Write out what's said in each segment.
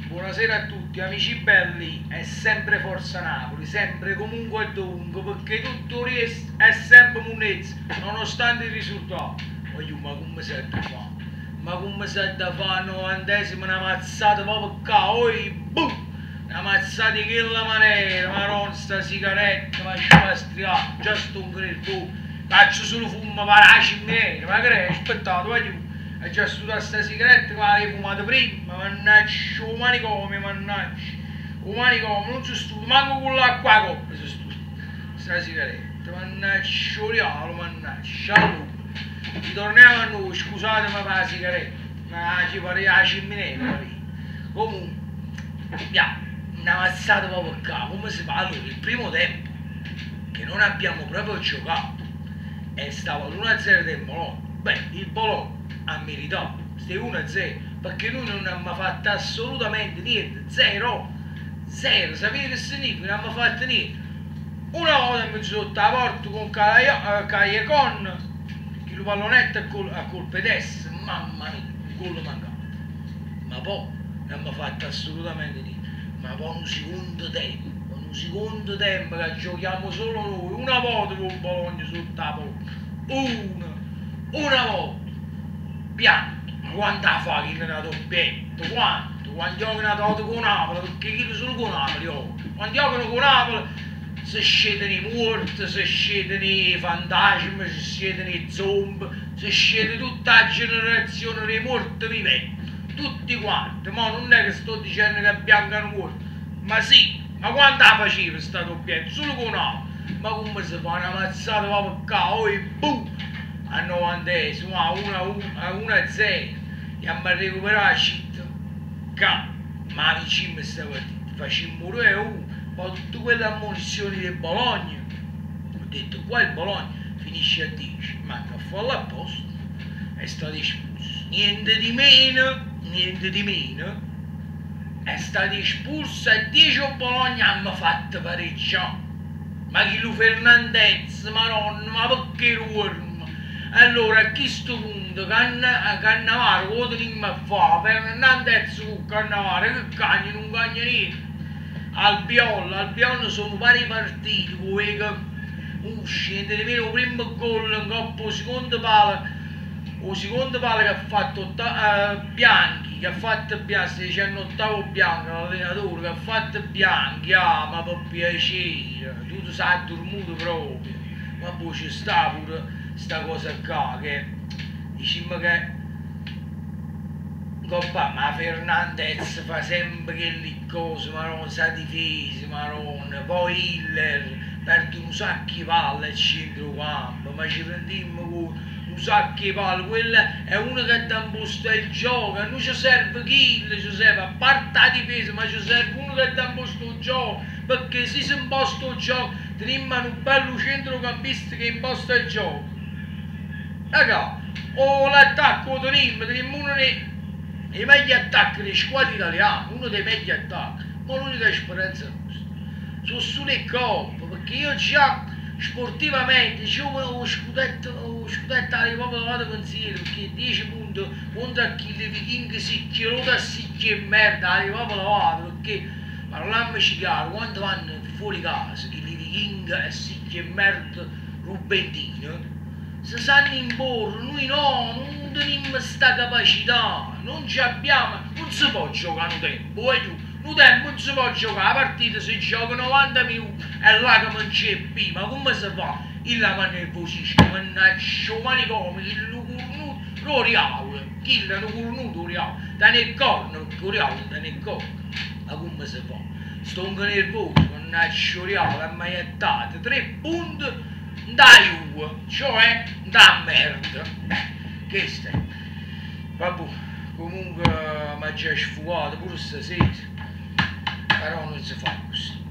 Buonasera a tutti, amici belli, è sempre Forza Napoli, sempre comunque e dovunque, perché tutto è sempre munezzo, nonostante il risultato. Ma come si è da fare? Ma come si è da fare? 90esimo, una mazzata proprio qua, oi, boom! Una mazzata di quella maniera, ma non sta sigaretta, ma ci fa striare, già stonco nel fuoco, faccio solo fumo, ma la ciminiera, ma che è? Aspettate, voglio. Hai già studiato sta sigaretta che l'hai fumata prima, mannaggia, o manicomio, mannaggia, o manicomio, non si studia, manco con l'acqua a coppa si studia, sta sigaretta, mannaggia, o diavolo, mannaggia, allora, ritorniamo a noi, scusatemi per la sigaretta, ma ci pare la ciminiera, comunque, andiamo, una mazzata proprio qua, come si fa? Allora, il primo tempo, che non abbiamo proprio giocato, e stava l'1-0 del Bologna, beh, il Bologna ha meritato, queste 1-0, perché noi non abbiamo fatto assolutamente niente, zero, sapete che significa? Non abbiamo fatto niente. Una volta in mezzo sotto la porta con Callecon, che lo pallonetto a colpe destra, mamma mia, un gol mancato. Ma poi non abbiamo fatto assolutamente niente. Ma poi un secondo tempo che giochiamo solo noi, una volta con Bologna sotto la porta, una volta. Pianto, ma quanto fa che ne ha doppietto? Quando giocano con Napoli, perché chi sono con Napoli? Quando giocano con Napoli si scedono i morti, si scedono i fantasmi, si scedono i zombie, si scende tutta la generazione dei morti viventi, tutti quanti, ma non è che sto dicendo che biancano morti, ma sì, ma quando la faceva sta doppietta? Solo con Napoli, ma come si fa una mazzata proprio qua, oi boom! Al 90esimo, a 1-0, e abbiamo recuperato la città, ma vicino questa partita, facciamo 2-1, poi tutte quelle ammonizioni del Bologna, ho detto qua il Bologna finisce a 10, manca a farlo a posto, è stato espulso, niente di meno, è stato espulso a 10 o Bologna hanno fatto pareggiare, ma chi lo Fernandez, ma perché lo allora a questo punto Cannavaro lo teniamo a fare Fernandez con Cannavaro che cagna non cagna niente Albiol sono vari partiti poi che scende nemmeno il primo gol in coppa o secondo palo che ha fatto Bianchi che ha fatto Bianchi si dicendo ottavo Bianchi l'allenatore che ha fatto Bianchi ma per piacere tu sai dormito proprio ma poi ci sta pure sta cosa qua che diciamo che Coppa, ma Fernandez fa sempre quelle cose, ma non sa difesa, ma non, poi Hiller perde un sacco di palle al centrocampo, ma ci prendiamo con un sacco di palle, quella è uno che ti imposta il gioco, non ci serve Hiller, ci serve, a parte la difesa, ma ci serve uno che ti imposta il gioco, perché se si imposta il gioco, teniamo un bello centrocampista che imposta il gioco. Raga, o l'attacco teniamo uno dei meglio attacchi delle squadre italiane, uno dei meglio attacchi, ma l'unica speranza nostra sono sulle coppe, perché io già sportivamente lo scudetto alle proprio dato consiglio, perché 10 punti contro chi le vichinghe si chiudono da sicchi e merda, alle proprio lavato, perché parliamoci chiaro, quando vanno fuori casa, che le vichinghe e sicchi e merda rubentino, si sanno imporre, noi no, non abbiamo questa capacità, non ci abbiamo, non si può giocare un tempo, un tempo non si può giocare, la partita si gioca 90 minuti e là che non c'è più, ma come si fa? Il la mano nervosisce, mannaggia, il manicomio, il cornuto, lo riaula, chi l'hanno cornuto, lo riaula, da nel corno, lo riaula, da nel corno, ma come si fa? Stonco nervoso, mannaggia, lo riaula, ammaiettate, 3 punti, da Juve, cioè da merda. Che stai? Vabbè, comunque mi ha già sfugato pure stasera, però non si fa così.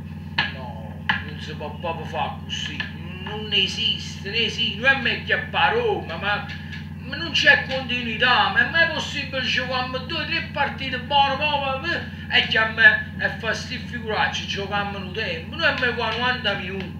No, non si può proprio fare così. Non esiste, non è meglio a Roma, ma non c'è continuità, ma è mai possibile giocare 2 o 3 partite buone proprio e che a me è fastidio figurarci, giochiamo un tempo, noi a me qua 90 minuti.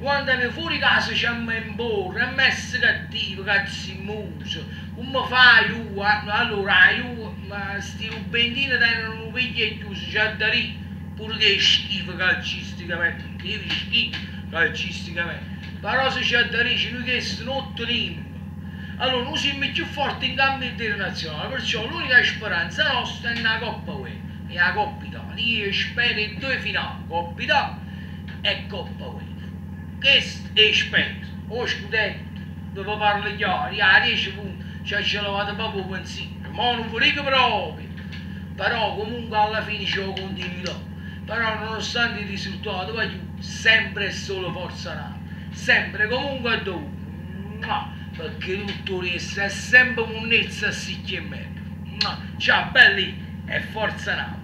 Quando mi fuori casa c'è a imporre, a me essere cattivo, cazzimoso, come fai tu? Allora, io ma sti rubendini tengono un piglio e chiuso, c'è da lì, pure che è schifo calcisticamente, perché io schifo calcisticamente, però se c'è da lì, noi che sono 8 limbi. Allora, noi siamo più forti in campo internazionale, perciò l'unica speranza nostra è la Coppa UE, è la Coppa Italia. Io spero in 2 finali, Coppa Italia e Coppa UE. Questo è spero, o scudetto, dove parlo chiaro, a 10 punti, cioè ce l'avete proprio pensiero, ma non vi dico proprio, però comunque alla fine c'è la continuità, però nonostante i risultati, voglio sempre e solo forza nata, sempre comunque e dovunque. Perché tutto riesce è sempre monnezza a sicché e meglio. Ciao belli e forza Napoli.